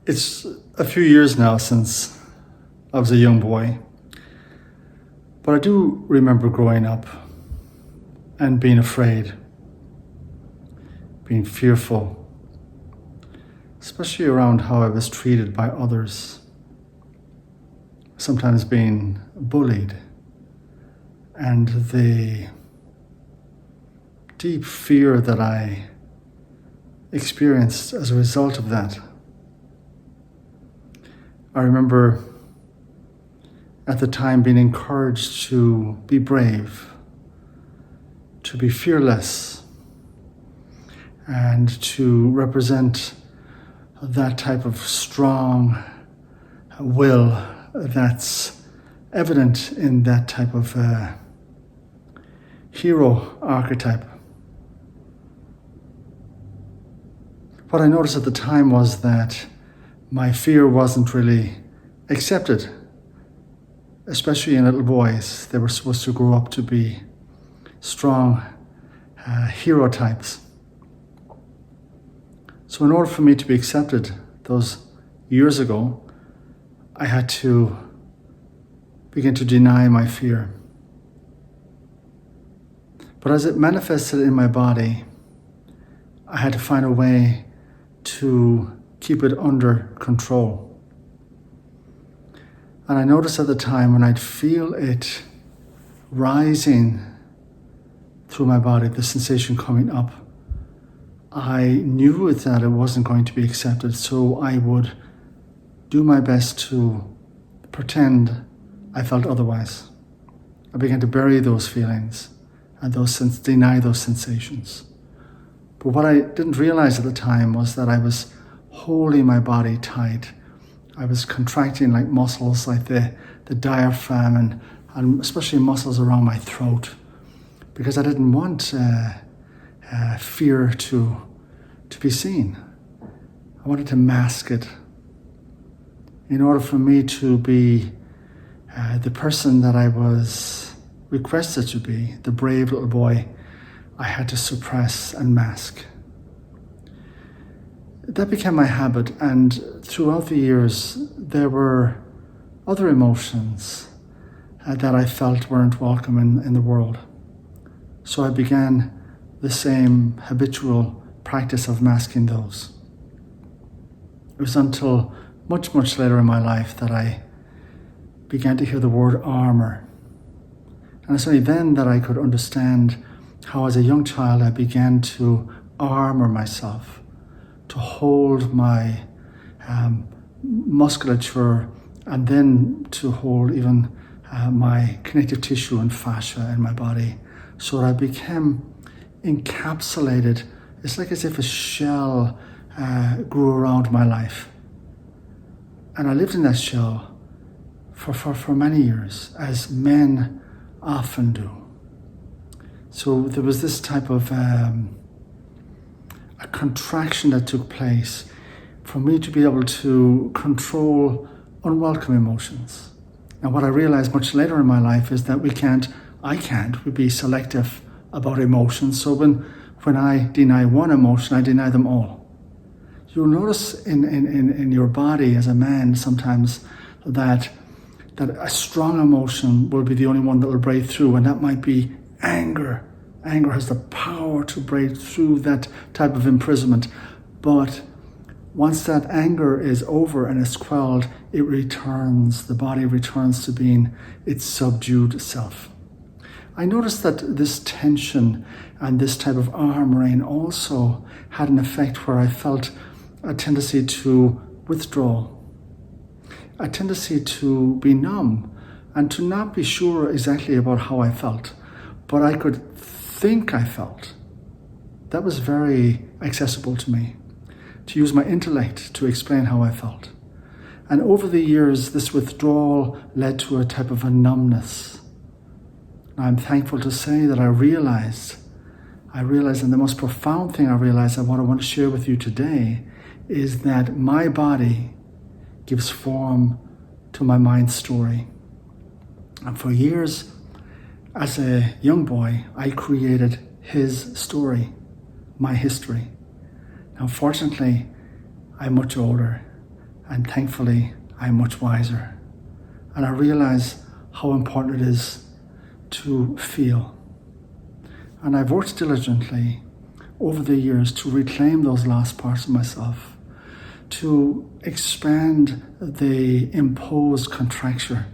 It's a few years now since I was a young boy, but I do remember growing up and being afraid, being fearful, especially around how I was treated by others, sometimes being bullied, and the deep fear that I experienced as a result of that. I remember at the time being encouraged to be brave, to be fearless, and to represent that type of strong will that's evident in that type of hero archetype. What I noticed at the time was that my fear wasn't really accepted, especially in little boys. They were supposed to grow up to be strong hero types. So in order for me to be accepted those years ago, I had to begin to deny my fear. But as it manifested in my body, I had to find a way to keep it under control. And I noticed at the time when I'd feel it rising through my body, the sensation coming up, I knew that it wasn't going to be accepted, so I would do my best to pretend I felt otherwise. I began to bury those feelings and deny those sensations. But what I didn't realize at the time was that I was holding my body tight. I was contracting like muscles, like the diaphragm and especially muscles around my throat, because I didn't want fear to be seen. I wanted to mask it. In order for me to be the person that I was requested to be, the brave little boy, I had to suppress and mask. That became my habit, and throughout the years there were other emotions that I felt weren't welcome in the world. So I began the same habitual practice of masking those. It was until much later in my life that I began to hear the word armor. And it's only then that I could understand how as a young child I began to armor myself, to hold my musculature, and then to hold even my connective tissue and fascia in my body, so that I became encapsulated. It's like as if a shell grew around my life. And I lived in that shell for many years, as men often do. So there was this type of a contraction that took place for me to be able to control unwelcome emotions. And what I realized much later in my life is that we be selective about emotions. So when I deny one emotion, I deny them all. You'll notice in your body as a man sometimes that a strong emotion will be the only one that will break through, and that might be anger. Anger has the power to break through that type of imprisonment. But once that anger is over and is quelled, the body returns to being its subdued self. I noticed that this tension and this type of armoring also had an effect where I felt a tendency to withdraw, a tendency to be numb and to not be sure exactly about how I felt, but I could think I felt. That was very accessible to me, to use my intellect to explain how I felt. And over the years, this withdrawal led to a type of a numbness. Now, I'm thankful to say that I realized, and the most profound thing I realized, and what I want to share with you today, is that my body gives form to my mind's story. And for years, as a young boy, I created his story, my history. Now, fortunately, I'm much older, And thankfully, I'm much wiser. And I realize how important it is to feel. And I've worked diligently over the years to reclaim those lost parts of myself, to expand the imposed contracture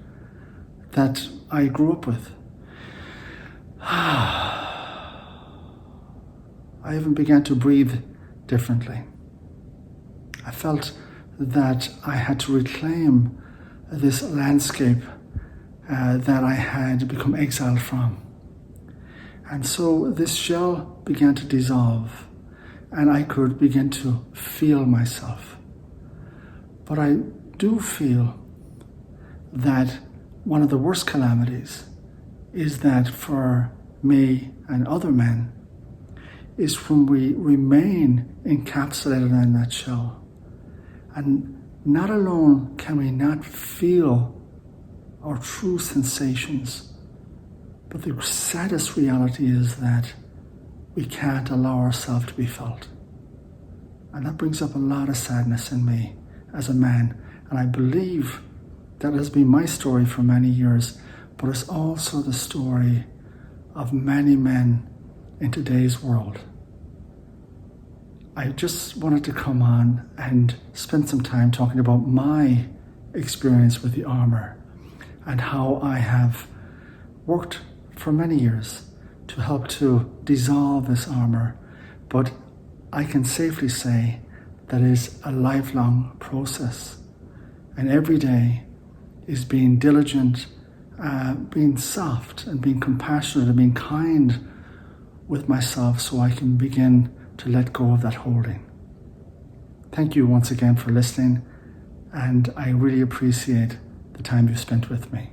that I grew up with. I even began to breathe differently. I felt that I had to reclaim this landscape that I had become exiled from. And so this shell began to dissolve and I could begin to feel myself. But I do feel that one of the worst calamities is that for me and other men is when we remain encapsulated in that shell. And not alone can we not feel our true sensations, but the saddest reality is that we can't allow ourselves to be felt. And that brings up a lot of sadness in me as a man. And I believe that has been my story for many years, but it's also the story of many men in today's world. I just wanted to come on and spend some time talking about my experience with the armor and how I have worked for many years to help to dissolve this armor. But I can safely say that it is a lifelong process. And every day is being diligent, being soft and being compassionate and being kind with myself so I can begin to let go of that holding. Thank you once again for listening, and I really appreciate the time you've spent with me.